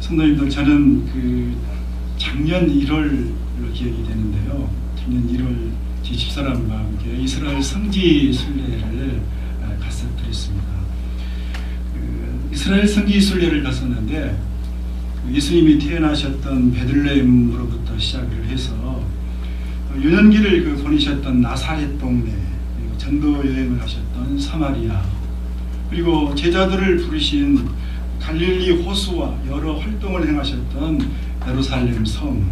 성도님들, 저는 작년 1월로 기억이 되는데요. 작년 1월 제 집사람과 함께 이스라엘 성지 순례를 갔었습니다. 이스라엘 성지 순례를 갔었는데 예수님이 태어나셨던 베들레헴으로부터 시작을 해서 유년기를 보내셨던 나사렛 동네, 그리고 전도 여행을 하셨던 사마리아, 그리고 제자들을 부르신 갈릴리 호수와 여러 활동을 행하셨던 예루살렘 성,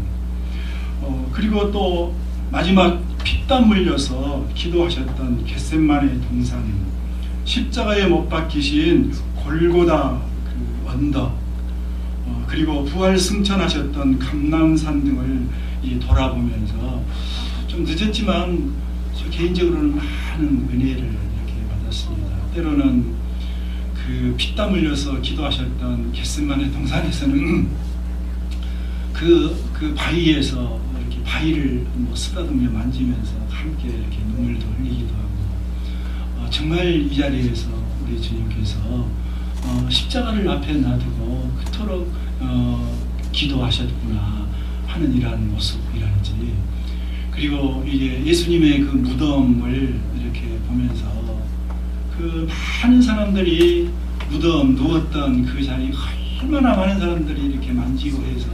그리고 또 마지막 피땀 흘려서 기도하셨던 겟셋마네 동산, 십자가에 못 박히신 골고다 언덕, 그리고 부활 승천하셨던 감람산 등을 돌아보면서 좀 늦었지만 저 개인적으로는 많은 은혜를 이렇게 받았습니다. 때로는 피땀 흘려서 기도하셨던 겟셋마네 동산에서는 그 바위에서 이렇게 바위를 쓰다듬며 만지면서 함께 이렇게 눈물도 흘리기도 하고, 정말 이 자리에서 우리 주님께서 십자가를 앞에 놔두고 그토록 기도하셨구나 하는 이러한 모습이라든지, 그리고 이제 예수님의 그 무덤을 이렇게 보면서 그 많은 사람들이 무덤 누웠던 그 자리, 얼마나 많은 사람들이 이렇게 만지고 해서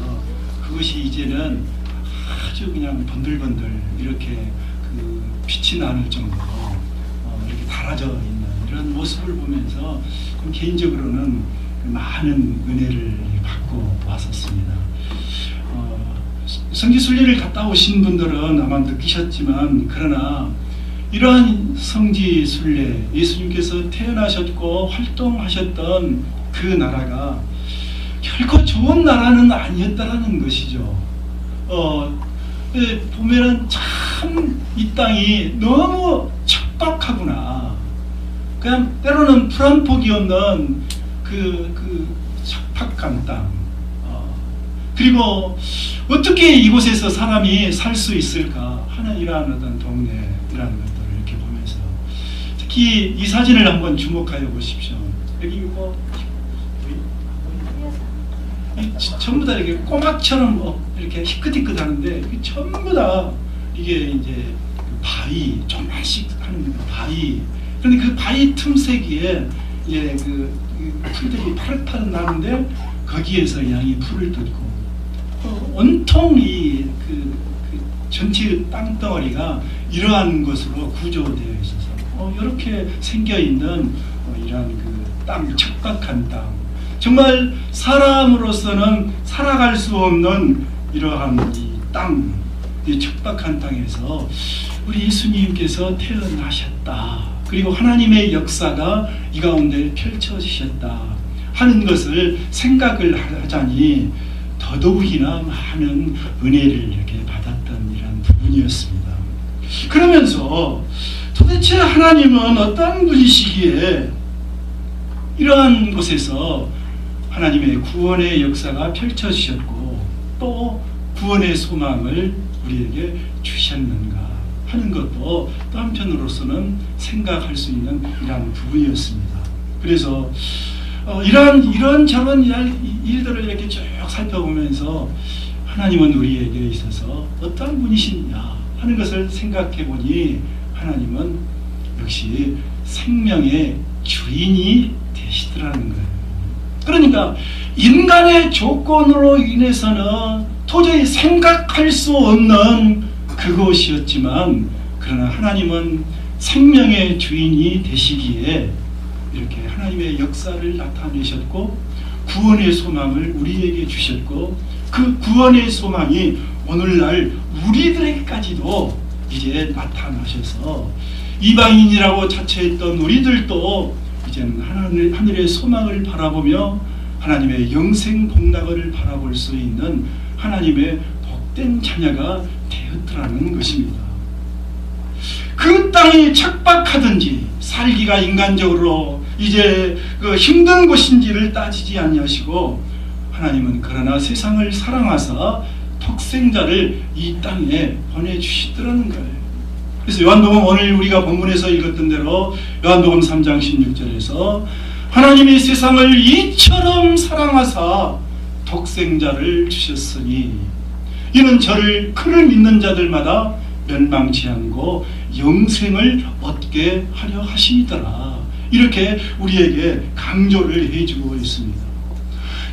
그것이 이제는 아주 그냥 번들번들 이렇게 빛이 나는 정도로 이렇게 달아져 있는 이런 모습을 보면서 개인적으로는 많은 은혜를 받고 왔었습니다. 성지 순례를 갔다 오신 분들은 아마 느끼셨지만, 그러나 이러한 성지 순례, 예수님께서 태어나셨고 활동하셨던 그 나라가 결코 좋은 나라는 아니었다라는 것이죠. 보면은 참 이 땅이 너무 척박하구나. 그냥 때로는 풀한폭이 없는 그 척박한 땅. 그리고 어떻게 이곳에서 사람이 살 수 있을까 하는 이러한 어떤 동네라는 것들을 이렇게 보면서, 특히 이 사진을 한번 주목하여 보십시오. 여기 전부 다 이렇게 꼬막처럼 이렇게 희끗희끗하는데 전부 다 이게 이제 바위, 조금씩 하는 바위. 그런데 그 바위 틈새기에 이제 풀들이 파릇파릇 나는데 거기에서 양이 풀을 뜯고, 온통 전체 땅덩어리가 이러한 것으로 구조되어 있어서 이렇게 생겨 있는 이러한 땅, 척박한 땅, 정말 사람으로서는 살아갈 수 없는 이러한 이 땅, 이 척박한 땅에서 우리 예수님께서 태어나셨다. 그리고 하나님의 역사가 이 가운데 펼쳐지셨다 하는 것을 생각을 하자니 더더욱이나 많은 은혜를 이렇게 받았던 이런 부분이었습니다. 그러면서 도대체 하나님은 어떤 분이시기에 이러한 곳에서 하나님의 구원의 역사가 펼쳐지셨고 또 구원의 소망을 우리에게 주셨는가 하는 것도 또 한편으로서는 생각할 수 있는 이러한 부분이었습니다. 그래서 이런저런 일들을 이렇게 쭉 살펴보면서 하나님은 우리에게 있어서 어떠한 분이시냐 하는 것을 생각해 보니, 하나님은 역시 생명의 주인이 되시더라는 거예요. 그러니까 인간의 조건으로 인해서는 도저히 생각할 수 없는 그것이었지만, 그러나 하나님은 생명의 주인이 되시기에 이렇게 하나님의 역사를 나타내셨고 구원의 소망을 우리에게 주셨고, 그 구원의 소망이 오늘날 우리들에게까지도 이제 나타나셔서 이방인이라고 자처했던 우리들도 이제는 하늘의 소망을 바라보며 하나님의 영생 복락을 바라볼 수 있는 하나님의 복된 자녀가 되었더라는 것입니다. 그 땅이 척박하든지 살기가 인간적으로 이제 힘든 곳인지를 따지지 아니하시고, 하나님은 그러나 세상을 사랑하사 독생자를 이 땅에 보내주시더라는 거예요. 그래서 요한복음, 오늘 우리가 본문에서 읽었던 대로 요한복음 3장 16절에서 하나님이 세상을 이처럼 사랑하사 독생자를 주셨으니 이는 그를 믿는 자들마다 멸망치 않고 영생을 얻게 하려 하심이더라. 이렇게 우리에게 강조를 해주고 있습니다.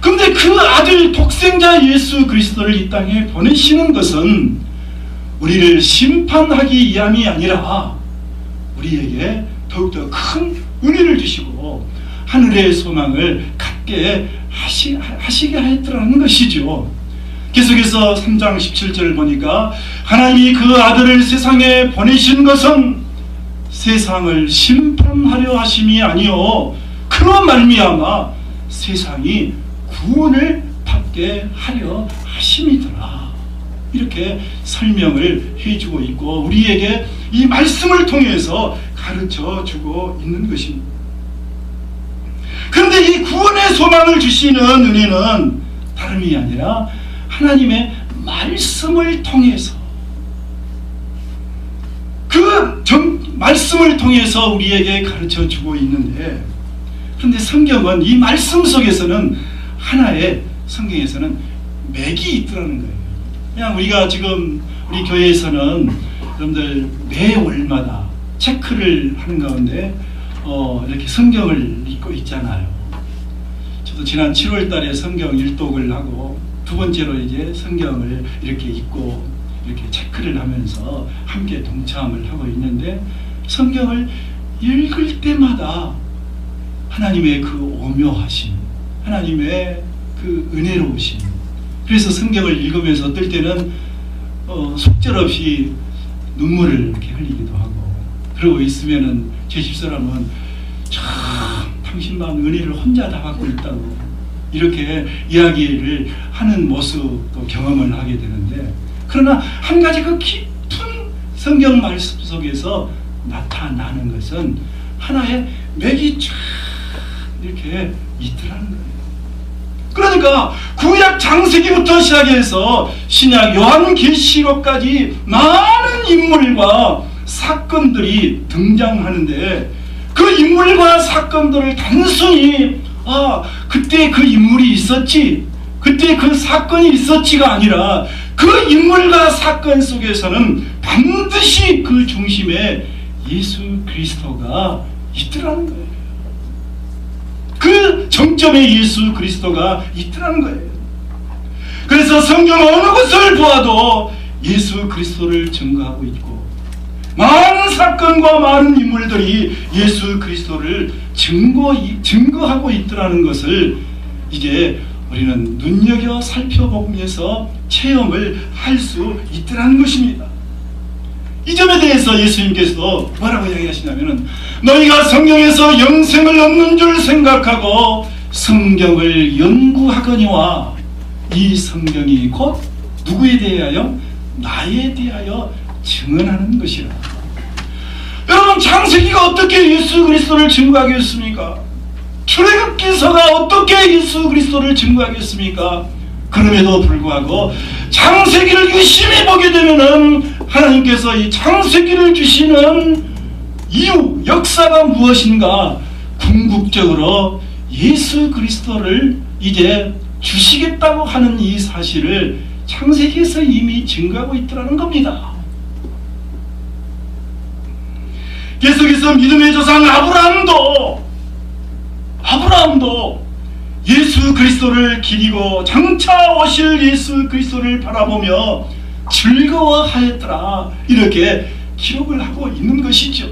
그런데 그 아들 독생자 예수 그리스도를 이 땅에 보내시는 것은 우리를 심판하기 위함이 아니라 우리에게 더욱더 큰 은혜를 주시고 하늘의 소망을 갖게 하시게 하였더라는 것이죠. 계속해서 3장 17절을 보니까 하나님이 그 아들을 세상에 보내신 것은 세상을 심판하려 하심이 아니요 그로 말미암아 세상이 구원을 받게 하려 하심이더라. 이렇게 설명을 해주고 있고 우리에게 이 말씀을 통해서 가르쳐 주고 있는 것입니다. 그런데 이 구원의 소망을 주시는 은혜는 다름이 아니라 하나님의 말씀을 통해서 말씀을 통해서 우리에게 가르쳐 주고 있는데, 그런데 성경은 이 말씀 속에서는 하나의 성경에서는 맥이 있더라는 거예요. 그냥 우리가 지금 우리 교회에서는 여러분들 매 월마다 체크를 하는 가운데 이렇게 성경을 읽고 있잖아요. 저도 지난 7월 달에 성경 일독을 하고 두 번째로 이제 성경을 이렇게 읽고 이렇게 체크를 하면서 함께 동참을 하고 있는데, 성경을 읽을 때마다 하나님의 그 오묘하심, 하나님의 그 은혜로우심, 그래서 성경을 읽으면서 어떨 때는 속절없이 눈물을 이렇게 흘리기도 하고, 그러고 있으면은 제 집사람은 참 당신만 은혜를 혼자 다 갖고 있다고 이렇게 이야기를 하는 모습도 경험을 하게 되는데, 그러나 한 가지 그 깊은 성경 말씀 속에서 나타나는 것은 하나의 맥이 쫙 이렇게 있더라는 거예요. 그러니까 구약 창세기부터 시작해서 신약 요한계시록까지 많은 인물과 사건들이 등장하는데, 그 인물과 사건들을 단순히 그때 그 인물이 있었지, 그때 그 사건이 있었지가 아니라 그 인물과 사건 속에서는 반드시 그 중심에 예수 그리스도가 있더라는 거예요. 그 정점에 예수 그리스도가 있더라는 거예요. 그래서 성경 어느 곳을 보아도 예수 그리스도를 증거하고 있고, 많은 사건과 많은 인물들이 예수 그리스도를 증거하고 있더라는 것을 이제 우리는 눈여겨 살펴보면서 체험을 할 수 있더라는 것입니다. 이 점에 대해서 예수님께서도 뭐라고 이야기하시냐면은, 너희가 성경에서 영생을 얻는 줄 생각하고 성경을 연구하거니와 이 성경이 곧 누구에 대하여? 나에 대하여 증언하는 것이라. 여러분, 창세기가 어떻게 예수 그리스도를 증거하겠습니까? 출애굽기서가 어떻게 예수 그리스도를 증거하겠습니까? 그럼에도 불구하고 창세기를 유심히 보게 되면은 하나님께서 이 창세기를 주시는 이유, 역사가 무엇인가 궁극적으로 예수 그리스도를 이제 주시겠다고 하는 이 사실을 창세기에서 이미 증거하고 있더라는 겁니다. 계속해서 믿음의 조상 아브라함도 예수 그리스도를 기리고 장차 오실 예수 그리스도를 바라보며 즐거워하였더라, 이렇게 기록을 하고 있는 것이죠.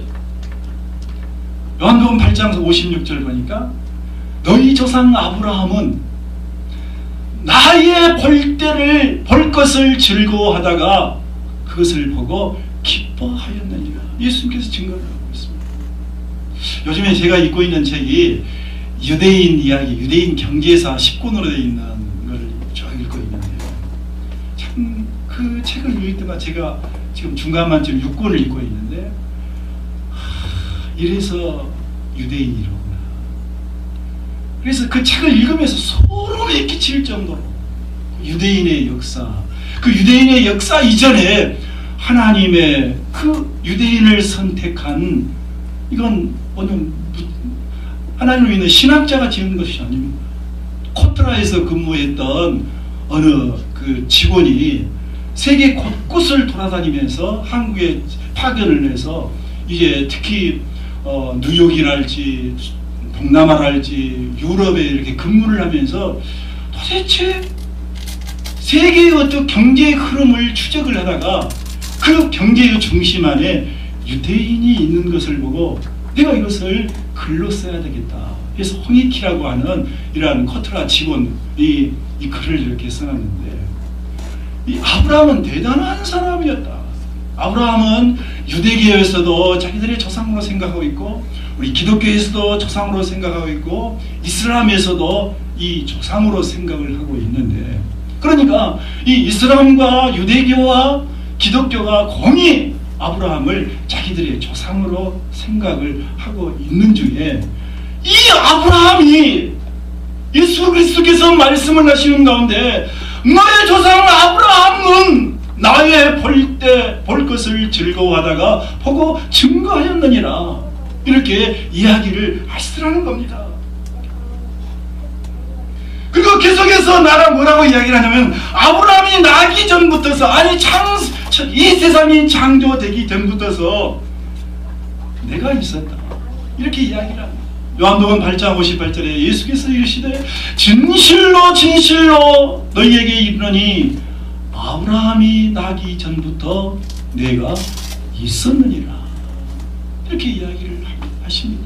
요한복음 8장 56절 보니까 너희 조상 아브라함은 나의 볼 것을 즐거워하다가 그것을 보고 기뻐하였느니라. 예수님께서 증거를 하고 있습니다. 요즘에 제가 읽고 있는 책이 유대인 이야기, 유대인 경제사 10권으로 되어 있는 걸 쭉 읽고 있는데요. 참 그 책을 읽을 때마다 제가 지금 중간만쯤 6권을 읽고 있는데, 이래서 유대인이로구나. 그래서 그 책을 읽으면서 소름이 끼칠 정도로 유대인의 역사, 그 유대인의 역사 이전에 하나님의 그 유대인을 선택한, 이건 하나님을 믿는 신학자가 지은 것이 아닙니다. 코트라에서 근무했던 어느 그 직원이 세계 곳곳을 돌아다니면서 한국에 파견을 해서 이제 특히 뉴욕이랄지 동남아랄지 유럽에 이렇게 근무를 하면서 도대체 세계의 어떤 경제의 흐름을 추적을 하다가 그 경제의 중심 안에 유대인이 있는 것을 보고 내가 이것을 글로 써야 되겠다. 그래서 홍익희라고 하는 이러한 코트라 직원이 이 글을 이렇게 써놨는데, 이 아브라함은 대단한 사람이었다. 아브라함은 유대교에서도 자기들의 조상으로 생각하고 있고, 우리 기독교에서도 조상으로 생각하고 있고, 이슬람에서도 이 조상으로 생각을 하고 있는데, 그러니까 이 이슬람과 유대교와 기독교가 공히 아브라함을 자기들의 조상으로 생각을 하고 있는 중에, 이 아브라함이 예수 그리스도께서 말씀을 하시는 가운데 너의 조상 아브라함은 나의 볼 것을 즐거워하다가 보고 증거하였느니라, 이렇게 이야기를 하시더라는 겁니다. 그리고 계속해서 나랑 뭐라고 이야기를 하냐면, 아브라함이 나기 전부터서, 아니 이 세상이 창조되기 전부터서 내가 있었다, 이렇게 이야기를 합니다. 요한복음 8장 58절에 예수께서 이르시되 진실로 진실로 너희에게 이르노니 아브라함이 나기 전부터 내가 있었느니라, 이렇게 이야기를 하십니다.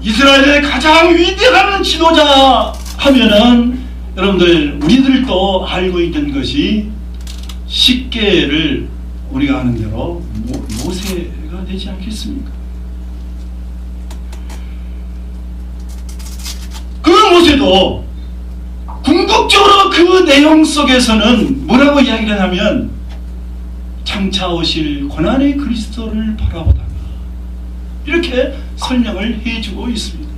이스라엘의 가장 위대한 지도자 하면은 여러분들 우리들도 알고 있는 것이 십계를 우리가 아는 대로 모세가 되지 않겠습니까? 그 모세도 궁극적으로 그 내용 속에서는 뭐라고 이야기를 하면 장차 오실 고난의 그리스도를 바라보다가, 이렇게 설명을 해주고 있습니다.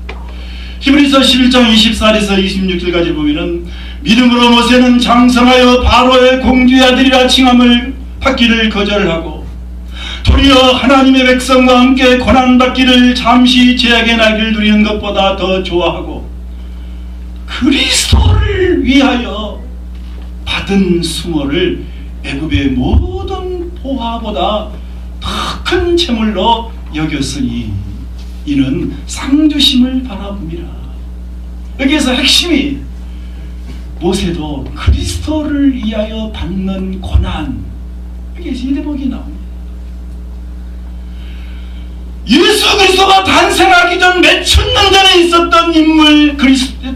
히브리서 11장 24절에서 26절까지 보면은 믿음으로 모세는 장성하여 바로의 공주의 아들이라 칭함을 받기를 거절하고 도리어 하나님의 백성과 함께 고난받기를 잠시 죄악의 날개를 누리는 것보다 더 좋아하고 그리스도를 위하여 받은 수모를 애굽의 모든 보화보다 더 큰 재물로 여겼으니 이는 상주심을 바라봅니다. 여기에서 핵심이 모세도 그리스도를 위하여 받는 고난, 여기에서 이 대목이 나옵니다. 예수 그리스도가 탄생하기 전 몇천 년 전에 있었던 인물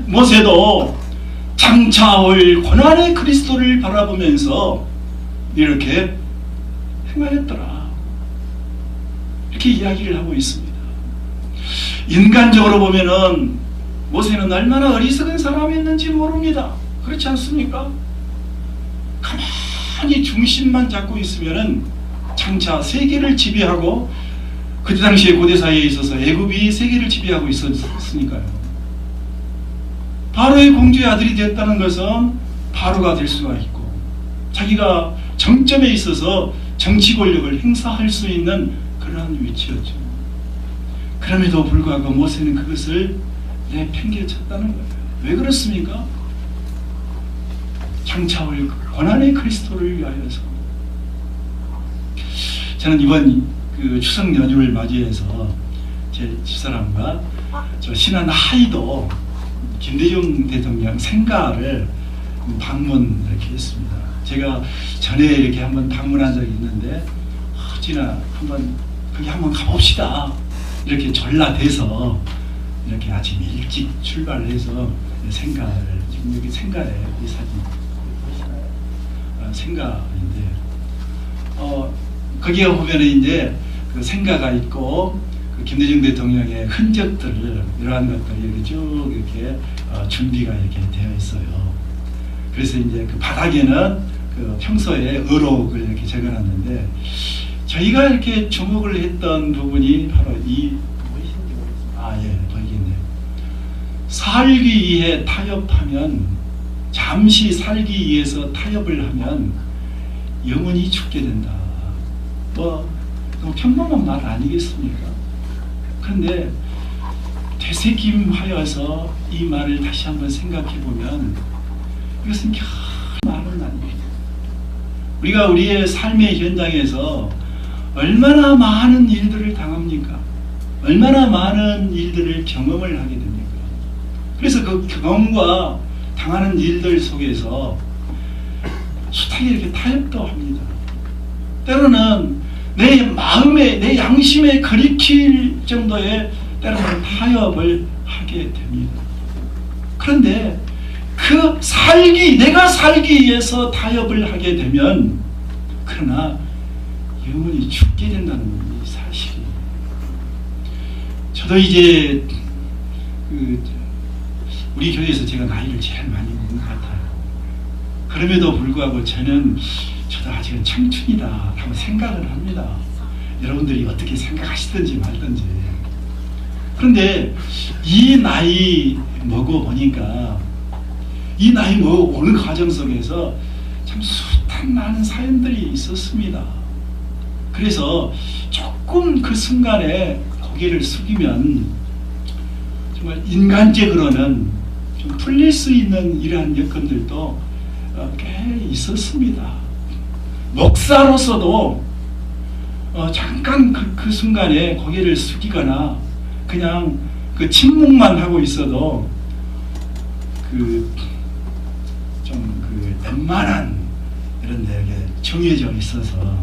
모세도 장차 올 고난의 그리스도를 바라보면서 이렇게 행하였더라, 이렇게 이야기를 하고 있습니다. 인간적으로 보면은 모세는 얼마나 어리석은 사람이었는지 모릅니다. 그렇지 않습니까? 가만히 중심만 잡고 있으면은 장차 세계를 지배하고, 그때 당시에 고대사회에 있어서 애굽이 세계를 지배하고 있었으니까요. 바로의 공주의 아들이 되었다는 것은 바로가 될 수가 있고, 자기가 정점에 있어서 정치 권력을 행사할 수 있는 그러한 위치였죠. 그럼에도 불구하고 모세는 그것을 내팽개쳤다는 거예요. 왜 그렇습니까? 장차 올 고난의 그리스도를 위하여서. 저는 이번 그 추석 연휴를 맞이해서 제 집사람과 저 신안 하이도 김대중 대통령 생가를 방문 이렇게 했습니다. 제가 전에 이렇게 한번 방문한 적이 있는데, 진아 한번 거기 한번 가봅시다, 이렇게 전라돼서 이렇게 아침 일찍 출발을 해서 생가를, 지금 여기 생가에 이 사진 생가인데, 거기에 보면은 이제 그 생가가 있고 그 김대중 대통령의 흔적들, 이러한 것들이 이렇게 쭉 이렇게 준비가 이렇게 되어 있어요. 그래서 이제 그 바닥에는 그 평소에 어록을 이렇게 적어놨는데, 저희가 이렇게 주목을 했던 부분이 바로 이, 보이겠네요. 살기 위해 타협하면, 잠시 살기 위해서 타협을 하면 영원히 죽게 된다. 평범한 말 아니겠습니까? 그런데 되새김하여서 이 말을 다시 한번 생각해 보면 이것은 많은 아닙니다. 우리가 우리의 삶의 현장에서 얼마나 많은 일들을 당합니까? 얼마나 많은 일들을 경험을 하게 됩니까? 그래서 그 경험과 당하는 일들 속에서 숱하게 이렇게 타협도 합니다. 때로는 내 마음에, 내 양심에 거리킬 정도의 때로는 타협을 하게 됩니다. 그런데 그 내가 살기 위해서 타협을 하게 되면, 그러나 영원히 죽게 된다는 이 사실이. 저도 이제 우리 교회에서 제가 나이를 제일 많이 먹은 것 같아요. 그럼에도 불구하고 저도 아직은 청춘이다 하고 생각을 합니다. 여러분들이 어떻게 생각하시든지 말든지. 그런데 이 나이 먹어보니까, 이 나이 먹어오는 과정 속에서 참 숱한 많은 사연들이 있었습니다. 그래서 조금 그 순간에 고개를 숙이면 정말 인간적으로는 좀 풀릴 수 있는 이러한 여건들도 꽤 있었습니다. 목사로서도 잠깐 그 순간에 고개를 숙이거나 그냥 그 침묵만 하고 있어도 웬만한 이런 데에 정해져 있어서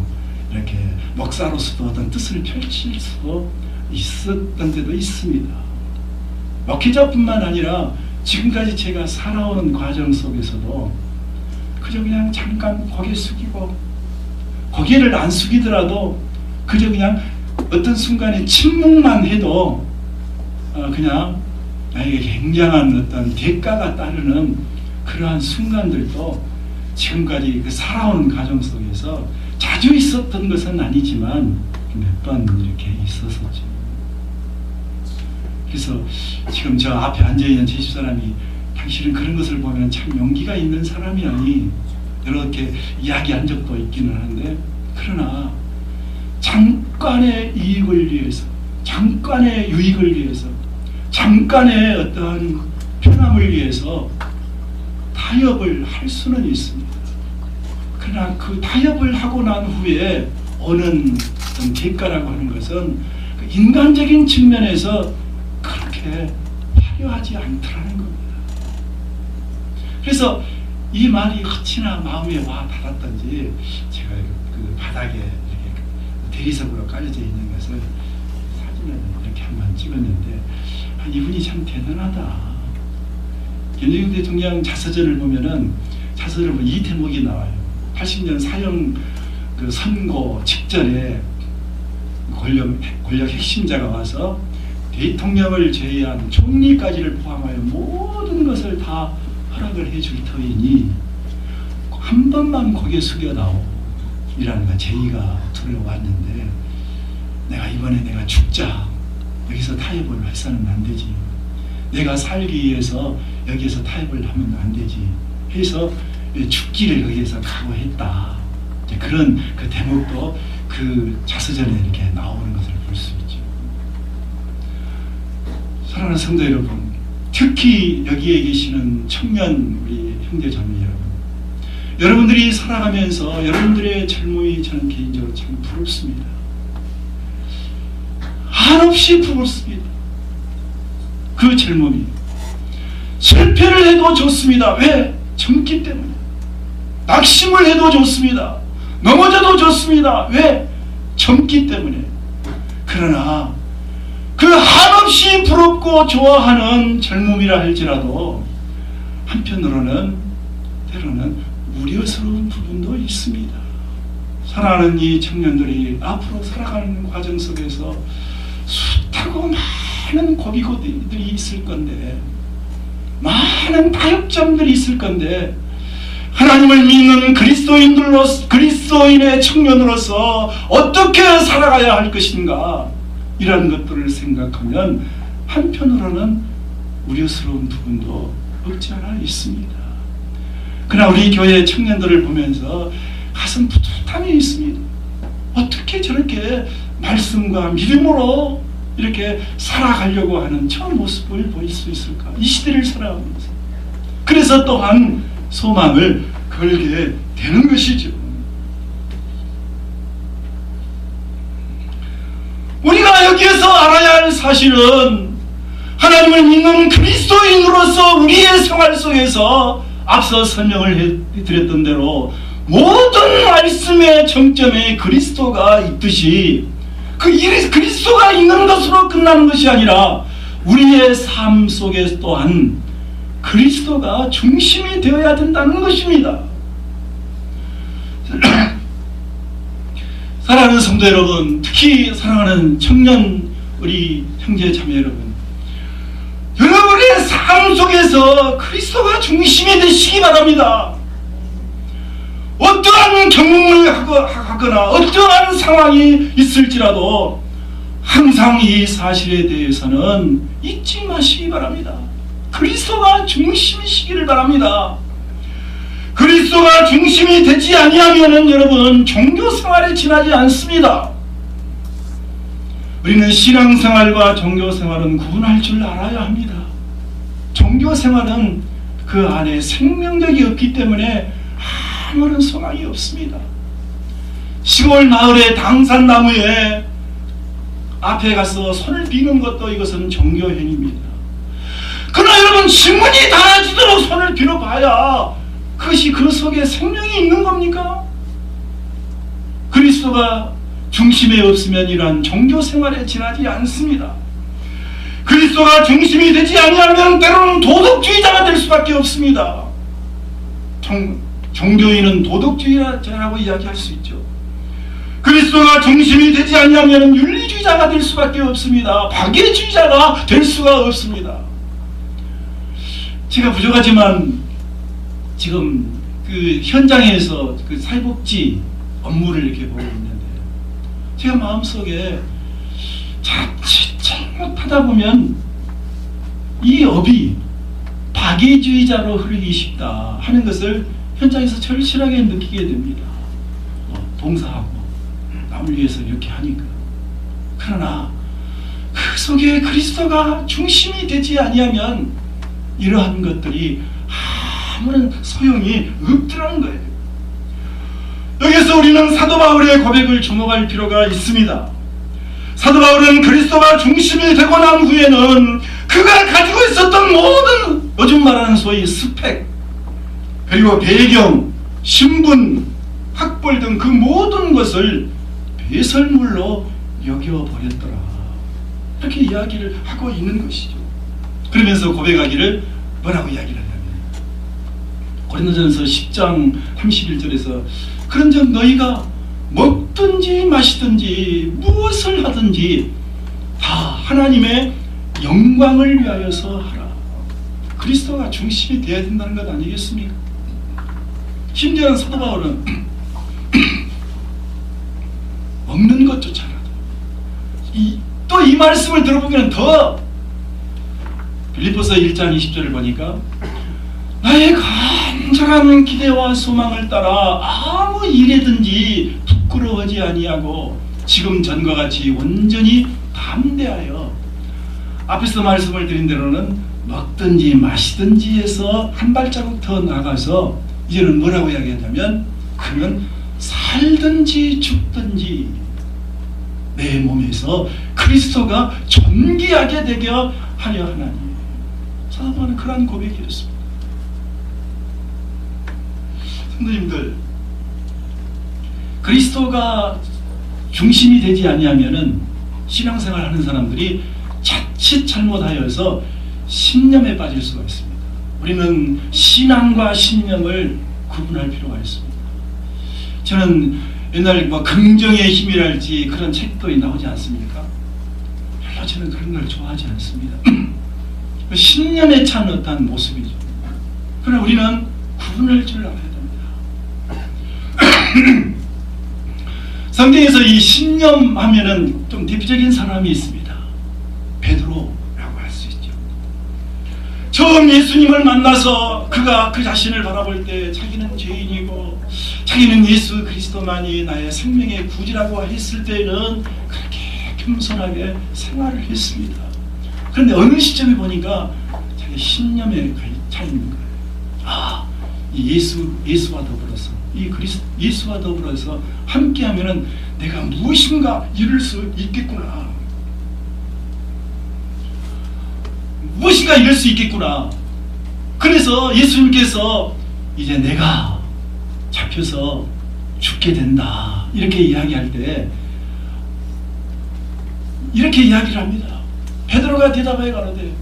이렇게 목사로서도 어떤 뜻을 펼칠 수 있었던 데도 있습니다. 목회자뿐만 아니라 지금까지 제가 살아오는 과정 속에서도 그저 그냥 잠깐 고개 숙이고, 고개를 안 숙이더라도 그저 그냥 어떤 순간에 침묵만 해도 그냥 나에게 굉장한 어떤 대가가 따르는 그러한 순간들도 지금까지 그 살아오는 과정 속에서 자주 있었던 것은 아니지만 몇 번 이렇게 있었었죠. 그래서 지금 저 앞에 앉아있는 제 집사람이 당신은 그런 것을 보면 참 용기가 있는 사람이라니 이렇게 이야기한 적도 있기는 한데, 그러나 잠깐의 이익을 위해서, 잠깐의 유익을 위해서, 잠깐의 어떠한 편함을 위해서 타협을 할 수는 있습니다. 그러나 그 타협을 하고 난 후에 오는 어떤 대가라고 하는 것은 그 인간적인 측면에서 그렇게 화려하지 않더라는 겁니다. 그래서 이 말이 어찌나 마음에 와 닿았던지 제가 그 바닥에 이렇게 대리석으로 깔려져 있는 것을 사진을 이렇게 한번 찍었는데, 이분이 참 대단하다. 김대중 대통령 자서전을 보면은 이 대목이 나와요. 80년 사형 그 선고 직전에 권력 핵심자가 와서 대통령을 제외한 총리까지를 포함하여 모든 것을 다 허락을 해줄 터이니 한 번만 고개 숙여다오 이라는 거 제의가 들어왔는데, 이번에 내가 죽자, 여기서 타협을 해서는 안 되지, 내가 살기 위해서 여기에서 타협을 하면 안 되지 해서 죽기를 여기에서 각오했다. 그런 그 대목도 그 자서전에 이렇게 나오는 것을 볼 수 있죠. 사랑하는 성도 여러분, 특히 여기에 계시는 청년 우리 형제자매 여러분, 여러분들이 살아가면서 여러분들의 젊음이 저는 개인적으로 참 부럽습니다. 한없이 부럽습니다. 그 젊음이 실패를 해도 좋습니다. 왜? 젊기 때문에. 낙심을 해도 좋습니다. 넘어져도 좋습니다. 왜? 젊기 때문에. 그러나 그 한없이 부럽고 좋아하는 젊음이라 할지라도 한편으로는 때로는 우려스러운 부분도 있습니다. 사랑하는 이 청년들이 앞으로 살아가는 과정 속에서 숱하고 많은 고비고들이 있을 건데, 많은 타협점들이 있을 건데, 하나님을 믿는 그리스도인의 청년으로서 어떻게 살아가야 할 것인가, 이런 것들을 생각하면 한편으로는 우려스러운 부분도 없지 않아 있습니다. 그러나 우리 교회 청년들을 보면서 가슴 뿌듯함이 있습니다. 어떻게 저렇게 말씀과 믿음으로 이렇게 살아가려고 하는 저 모습을 보일 수 있을까? 이 시대를 살아가면서. 그래서 또한 소망을 걸게 되는 것이죠. 우리가 여기에서 알아야 할 사실은 하나님을 믿는 그리스도인으로서 우리의 생활 속에서 앞서 설명을 해드렸던 대로 모든 말씀의 정점에 그리스도가 있듯이 그 그리스도가 있는 것으로 끝나는 것이 아니라 우리의 삶 속에 또한 그리스도가 중심이 되어야 된다는 것입니다. 사랑하는 성도 여러분, 특히 사랑하는 청년 우리 형제 자매 여러분, 여러분의 삶 속에서 그리스도가 중심이 되시기 바랍니다. 어떠한 경험을 하거나 어떠한 상황이 있을지라도 항상 이 사실에 대해서는 잊지 마시기 바랍니다. 그리스도가 중심이시기를 바랍니다. 그리스도가 중심이 되지 아니하면은 여러분 종교생활에 지나지 않습니다. 우리는 신앙생활과 종교생활은 구분할 줄 알아야 합니다. 종교생활은 그 안에 생명력이 없기 때문에 아무런 소망이 없습니다. 시골 마을의 당산나무에 앞에 가서 손을 비는 것도 이것은 종교행위입니다. 그러나 여러분 신문이 달아지도록 손을 빌어봐야 그것이 그 속에 생명이 있는 겁니까? 그리스도가 중심에 없으면 이러한 종교생활에 지나지 않습니다. 그리스도가 중심이 되지 아니하면 때로는 도덕주의자가 될 수밖에 없습니다. 종교인은 도덕주의자라고 이야기할 수 있죠. 그리스도가 중심이 되지 아니하면 윤리주의자가 될 수밖에 없습니다. 박애주의자가 될 수가 없습니다. 제가 부족하지만 지금 그 현장에서 그 사회복지 업무를 이렇게 보고 있는데 제가 마음속에 자칫 잘못하다 보면 이 업이 박애주의자로 흐르기 쉽다 하는 것을 현장에서 절실하게 느끼게 됩니다. 봉사하고 남을 위해서 이렇게 하니까. 그러나 그 속에 그리스도가 중심이 되지 아니하면 이러한 것들이 아무런 소용이 없더라는 거예요. 여기서 우리는 사도 바울의 고백을 주목할 필요가 있습니다. 사도 바울은 그리스도가 중심이 되고 난 후에는 그가 가지고 있었던 모든 요즘 말하는 소위 스펙 그리고 배경, 신분, 학벌 등 그 모든 것을 배설물로 여겨버렸더라. 이렇게 이야기를 하고 있는 것이죠. 그러면서 고백하기를 뭐라고 이야기를 하냐면 고린도전서 10장 31절에서 그런즉 너희가 먹든지 마시든지 무엇을 하든지 다 하나님의 영광을 위하여서 하라. 그리스도가 중심이 되어야 된다는 것 아니겠습니까? 심지어는 사도 바울은 먹는 것조차라도 또 이 말씀을 들어보면 더 빌립보서 1장 20절을 보니까 나의 간절한 기대와 소망을 따라 아무 일에든지 부끄러워하지 아니하고 지금 전과 같이 온전히 담대하여 앞에서 말씀을 드린 대로는 먹든지 마시든지 해서 한 발자국 더 나가서 이제는 뭐라고 이야기하냐면 그는 살든지 죽든지 내 몸에서 그리스도가 존귀하게 되게 하려 하나니. 사도 바울은 그러한 고백이었습니다. 성도님들, 그리스도가 중심이 되지 아니하면은 신앙생활 하는 사람들이 자칫 잘못하여서 신념에 빠질 수가 있습니다. 우리는 신앙과 신념을 구분할 필요가 있습니다. 저는 옛날 뭐 긍정의 힘이랄지 그런 책도 나오지 않습니까? 별로 저는 그런 걸 좋아하지 않습니다. 신념에 찬 어떤 모습이죠. 그러나 우리는 구분할 줄 알아야 됩니다. 성경에서 이 신념 하면은 좀 대표적인 사람이 있습니다. 베드로라고 할 수 있죠. 처음 예수님을 만나서 그가 그 자신을 바라볼 때 자기는 죄인이고 자기는 예수 그리스도만이 나의 생명의 구주라고 했을 때는 그렇게 겸손하게 생활을 했습니다. 그런데 어느 시점에 보니까 자기 신념에 차 있는 거예요. 아, 이 예수와 더불어서 예수와 더불어서 함께하면은 내가 무엇인가 이룰 수 있겠구나. 무엇인가 이룰 수 있겠구나. 그래서 예수님께서 이제 내가 잡혀서 죽게 된다 이렇게 이야기할 때 이렇게 이야기를 합니다. 베드로가 대답하여 가로되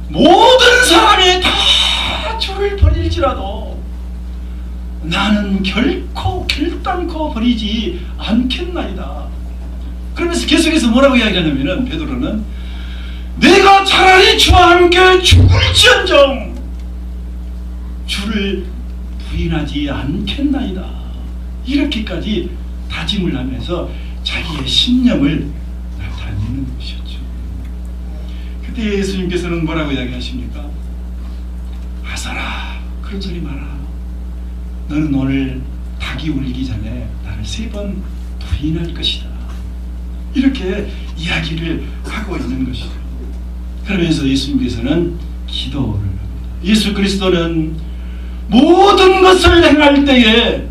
모든 사람이 다 주를 버릴지라도 나는 결단코 버리지 않겠나이다. 그러면서 계속해서 뭐라고 이야기하냐면은 베드로는 내가 차라리 주와 함께 죽을지언정 주를 부인하지 않겠나이다. 이렇게까지 다짐을 하면서 자기의 신념을 나타내는 것이었죠. 그때 예수님께서는 뭐라고 이야기하십니까? 아사라, 그런 소리 마라. 너는 오늘 닭이 울기 전에 나를 3번 부인할 것이다. 이렇게 이야기를 하고 있는 것이죠. 그러면서 예수님께서는 기도를 합니다. 예수 그리스도는 모든 것을 행할 때에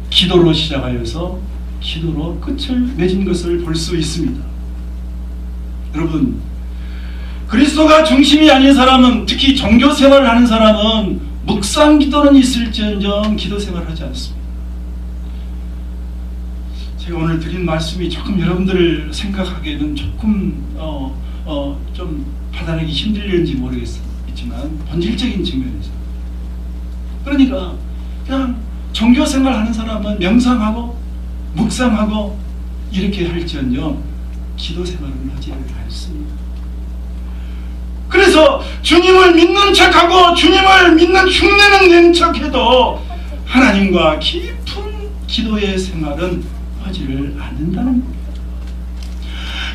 기도로 시작하여서 기도로 끝을 맺은 것을 볼 수 있습니다. 여러분, 그리스도가 중심이 아닌 사람은, 특히 종교 생활을 하는 사람은 묵상 기도는 있을지언정 기도 생활을 하지 않습니다. 제가 오늘 드린 말씀이 조금 여러분들을 생각하기에는 조금 좀 받아내기 힘들는지 모르겠지만 본질적인 측면에서, 그러니까 그냥 종교 생활 하는 사람은 명상하고 묵상하고 이렇게 할지언정 기도 생활은 하지 않습니다. 그래서 주님을 믿는 척하고 주님을 믿는 흉내는 낸 척해도 하나님과 깊은 기도의 생활은 하지를 않는다는 겁니다.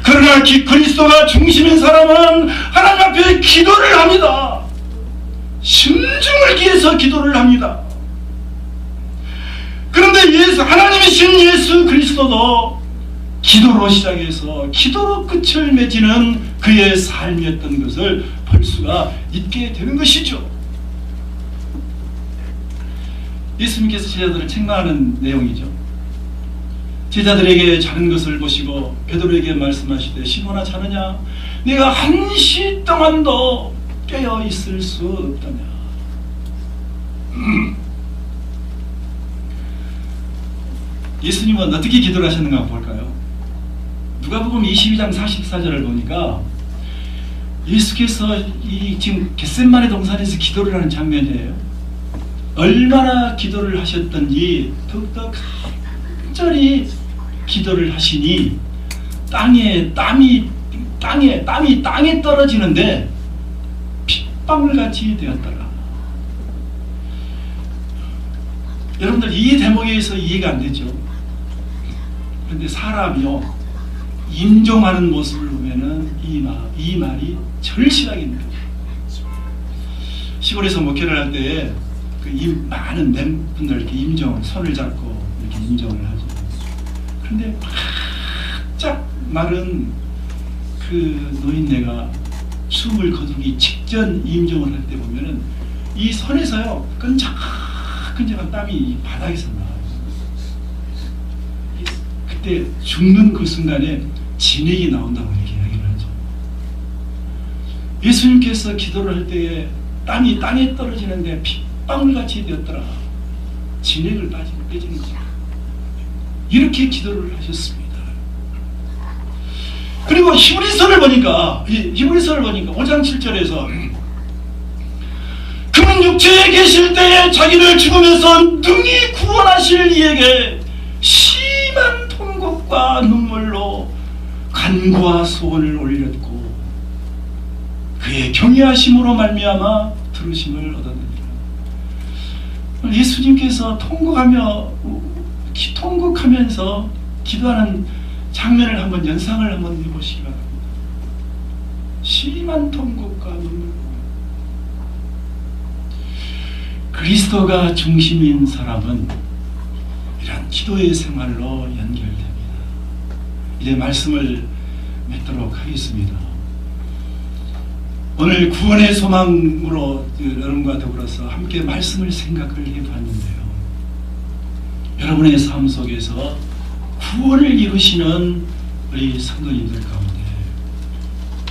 그러나 그리스도가 중심인 사람은 하나님 앞에 기도를 합니다. 심중을 기해서 기도를 합니다. 그런데 하나님이신 예수 그리스도도 기도로 시작해서 기도로 끝을 맺는 그의 삶이었던 것을 볼 수가 있게 되는 것이죠. 예수님께서 제자들을 책망하는 내용이죠. 제자들에게 자는 것을 보시고 베드로에게 말씀하시되 시몬아 자느냐? 네가 한시 동안도 깨어 있을 수 없다냐? 예수님은 어떻게 기도를 하셨는가 볼까요? 누가복음 22장 44절을 보니까 예수께서 지금 겟세마네 동산에서 기도를 하는 장면이에요. 얼마나 기도를 하셨던지 더욱더 간절히 기도를 하시니 땀이 땅에 떨어지는데 핏방울같이 되었더라. 여러분들 이 대목에서 이해가 안 되죠. 그런데 사람이요 임종하는 모습을 보면은 이 말이 절실하겠네요. 시골에서 목회를 할 때 그 많은 멤분들 이렇게 임종을 손을 잡고 이렇게 임종을 하죠. 그런데 바짝 마른 그 노인네가 숨을 거두기 직전 임종을 할 때 보면은 이 손에서요 끈적끈적한 땀이 바닥에서 나와요. 그때 죽는 그 순간에 진액이 나온다고 이렇게 이야기를 하죠. 예수님께서 기도를 할 때에 땀이 땅에 떨어지는데 핏방울같이 되었더라. 진액을 빼지는 거죠. 이렇게 기도를 하셨습니다. 그리고 히브리서를 보니까 5장 7절에서 그는 육체에 계실 때에 자기를 죽으면서 능히 구원하실 이에게 심한 통곡과 눈물로 간구와 소원을 올렸고 그의 경외하심으로 말미암아 들으심을 얻었느니라. 예수님께서 통곡하면서 기도하는 장면을 한번 연상을 한번 해보시기 바랍니다. 심한 통곡과 눈물. 그리스도가 중심인 사람은 이런 기도의 생활로 연결됩니다. 이제 말씀을 맺도록 하겠습니다. 오늘 구원의 소망으로 여러분과 더불어서 함께 말씀을 생각을 해봤는데요. 여러분의 삶 속에서 구원을 이루시는 우리 성도님들 가운데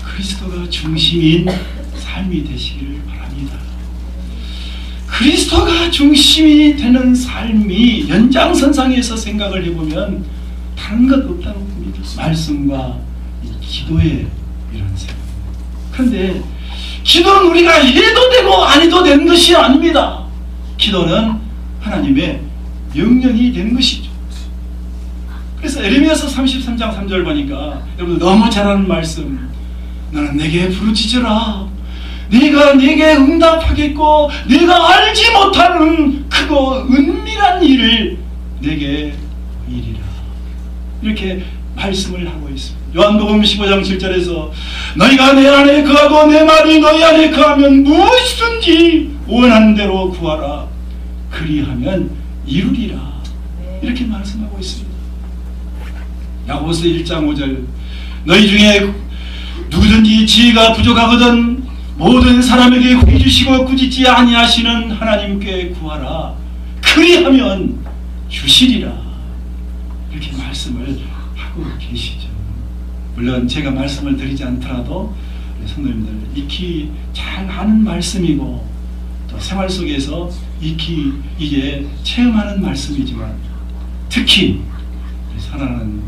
그리스도가 중심인 삶이 되시기를 바랍니다. 그리스도가 중심이 되는 삶이 연장선상에서 생각을 해보면 다른 것 없다고 봅니다. 말씀과 기도의 이런 생각. 그런데 기도는 우리가 해도 되고 안 해도 되는 것이 아닙니다. 기도는 하나님의 명령이 되는 것이죠. 그래서 에레미야서 33장 3절 보니까 여러분 너무 잘 아는 말씀, 너는 내게 부르짖으라 네가 내게 응답하겠고 내가 알지 못하는 크고 은밀한 일을 내게 보이리라. 이렇게 말씀을 하고 있습니다. 요한복음 15장 7절에서 너희가 내 안에 거하고 내 말이 너희 안에 거하면 무엇이든지 원하는 대로 구하라 그리하면 이루리라. 이렇게 말씀하고 있습니다. 야고보서 1장 5절 너희 중에 누구든지 지혜가 부족하거든 모든 사람에게 후히 주시고 꾸짖지 아니하시는 하나님께 구하라 그리하면 주시리라. 이렇게 말씀을 하고 계시죠. 물론 제가 말씀을 드리지 않더라도 성도님들 익히 잘 아는 말씀이고 또 생활 속에서 익히 이제 체험하는 말씀이지만 특히 사랑하는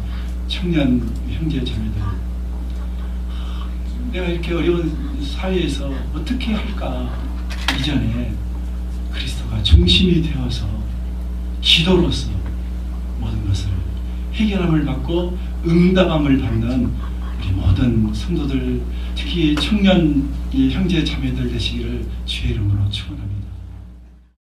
청년 형제 자매들, 내가 이렇게 어려운 사회에서 어떻게 할까 이전에 그리스도가 중심이 되어서 기도로서 모든 것을 해결함을 받고 응답함을 받는 우리 모든 성도들, 특히 청년 형제 자매들 되시기를 주의 이름으로 축원합니다.